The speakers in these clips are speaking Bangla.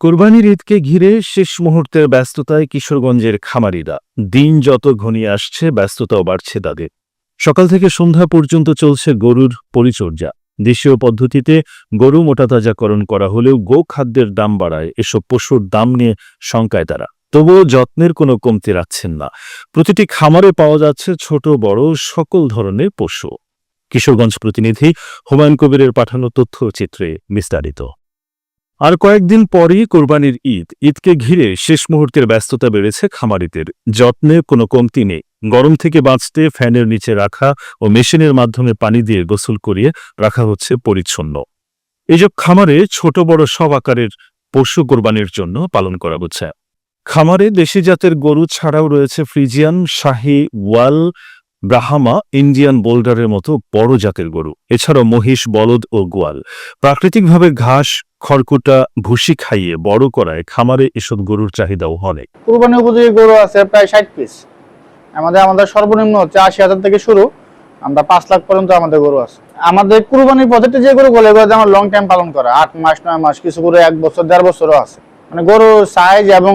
কোরবানির ঈদকে ঘিরে শেষ মুহূর্তের ব্যস্ততায় কিশোরগঞ্জের খামারিরা। দিন যত ঘনিয়ে আসছে ব্যস্ততাও বাড়ছে তাদের। সকাল থেকে সন্ধ্যা পর্যন্ত চলছে গরুর পরিচর্যা। দেশীয় পদ্ধতিতে গরু মোটাতাজাকরণ করা হলেও গোখাদ্যের দাম বাড়ায় এসব পশুর দাম নিয়ে শঙ্কায় তারা। তবুও যত্নের কোনো কমতি রাখছেন না। প্রতিটি খামারে পাওয়া যাচ্ছে ছোট বড় সকল ধরনের পশু। কিশোরগঞ্জ প্রতিনিধি হুমায়ুন কবিরের পাঠানো তথ্যচিত্রে বিস্তারিত। আর কয়েকদিন পরই কোরবানির ঈদকে ঘিরে শেষ মুহূর্তের ব্যস্ততা বেড়েছে খামারিদের। যত্নে কোনো কমতি নেই। গরম থেকে বাঁচতে ফ্যানের নিচে রাখা ও মেশিনের মাধ্যমে পানি দিয়ে গোসল করিয়ে রাখা হচ্ছে পরিচ্ছন্ন। এইসব খামারে ছোট বড় সব আকারের পশু কোরবানির জন্য পালন করা হচ্ছে। খামারে দেশি জাতের গরু ছাড়াও রয়েছে ফ্রিজিয়ান, শাহী, ওয়াল, ব্রাহ্মা, ইন্ডিয়ান বোল্ডারের মতো বড় জাতের গরু। এছাড়াও মহিষ, বলদ ও গোয়াল। প্রাকৃতিকভাবে ঘাস, খড়কুটা, ভুসি খাইয়ে বড় করায় খামারে এসব গরুর চাহিদাও অনেক। কুরবানি উপযোগী গরু আছে প্রায় 60 পিস। আমাদের সর্বনিম্ন হচ্ছে 80,000 থেকে শুরু, আমরা 5 লাখ পর্যন্ত আমাদের গরু আছে। আমাদের কুরবানির প্রজেক্টে যে গরুগুলো এগুলো আমার লং টাইম পালন করা, 8 মাস 9 মাস, কিছু গরু 1 বছর 1.5 বছরও আছে। মানে গরু সাইজ এবং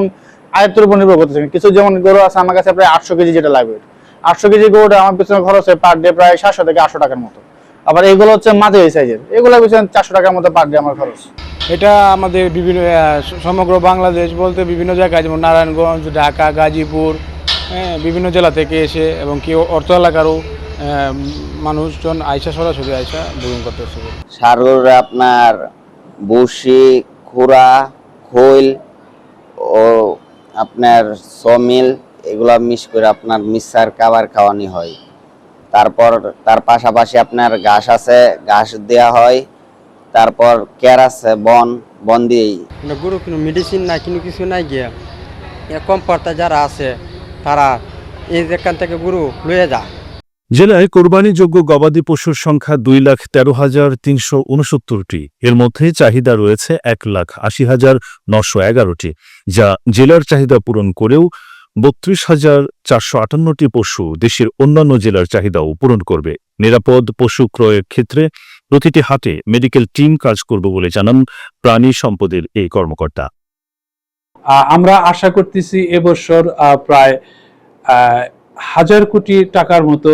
আয়ত্তের উপর নির্ভর করতেছে। কিছু যেমন গরু আছে আমার কাছে প্রায় 800 কেজি, যেটা লাগবে 800 কেজি গরুটা আমার পিছনে খরচ হয় পার ডে প্রায় 700 থেকে 800 টাকার মতো। আবার এগুলো হচ্ছে মাঝারি সাইজের, এগুলো পিছনে 400 টাকার মতো পার ডে আমার খরচ। এটা আমাদের বিভিন্ন সমগ্র বাংলাদেশ বলতে বিভিন্ন জায়গায়, যেমন নারায়ণগঞ্জ, ঢাকা, গাজীপুর, বিভিন্ন জেলা থেকে এসে এবং কেউ অর্থ এলাকারও মানুষজন আইসা সরাসরি আইসা বুকিং করতেছে। সারুর আপনার বসি, খুরা, খৈল ও আপনার সমিল এগুলা মিক্স করে আপনার মিক্সার খাবার খাওয়ানি হয়। তারপর তার পাশাপাশি আপনার ঘাস আছে, ঘাস দেওয়া হয়। তারপর কেয়ার আছে, বন দিয়েই। গরু কোনো মেডিসিন নাই, কোনো কিছু নাই গিয়া কম পড়তা যারা আছে তারা এখান থেকে গরু লয়ে যায়। জেলায় কোরবানিযোগ্য গবাদি পশুর সংখ্যা 2,13,369টি। এর মধ্যে চাহিদা রয়েছে 1,80,911টি, যা জেলার চাহিদা পূরণ করেও 32,458টি পশু দেশের অন্যান্য জেলার চাহিদাও পূরণ করবে। নিরাপদ পশু ক্রয়ের ক্ষেত্রে প্রতিটি হাটে মেডিকেল টিম কাজ করবে বলে জানান প্রাণী সম্পদের এই কর্মকর্তা। আমরা আশা করতেছি এবছর প্রায় 1,000 কোটি টাকার মতো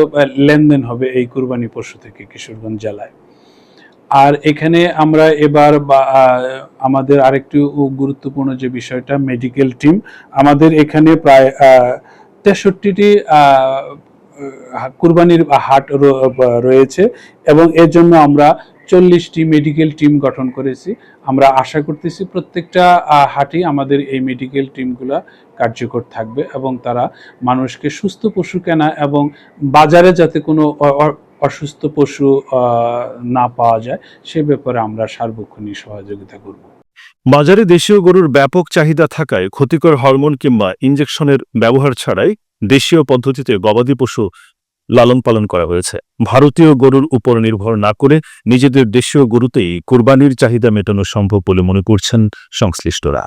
লেনদেন হবে এই কুরবানি পশু থেকে কিশোরগঞ্জ জেলায়। আর এখানে আমরা এবার আমাদের আরেকটু গুরুত্বপূর্ণ যে বিষয়টা, মেডিকেল টিম আমাদের এখানে প্রায় 63টি কুরবানির হাট রয়েছে এবং এর জন্য আমরা 40টি মেডিকেল টিম গঠন করেছি। আমরা আশা করতেছি প্রত্যেকটা হাটই আমাদের এই মেডিকেল টিমগুলা কার্যকর থাকবে এবং তারা মানুষকে সুস্থ পশু কেনা এবং বাজারে যাতে কোনো অসুস্থ পশু না পাওয়া যায় সে ব্যাপারে আমরা সার্বক্ষণিক সহযোগিতা করব। বাজারে দেশীয় গরুর ব্যাপক চাহিদা থাকায় ক্ষতিকর হরমোন কিংবা ইনজেকশনের ব্যবহার ছাড়াই দেশীয় পদ্ধতিতে গবাদি পশু লালন পালন করা হয়েছে। ভারতীয় গরুর উপর নির্ভর না করে নিজেদের দেশীয় গরুতেই কুরবানির চাহিদা মেটানো সম্ভব বলে মনে করছেন সংশ্লিষ্টরা।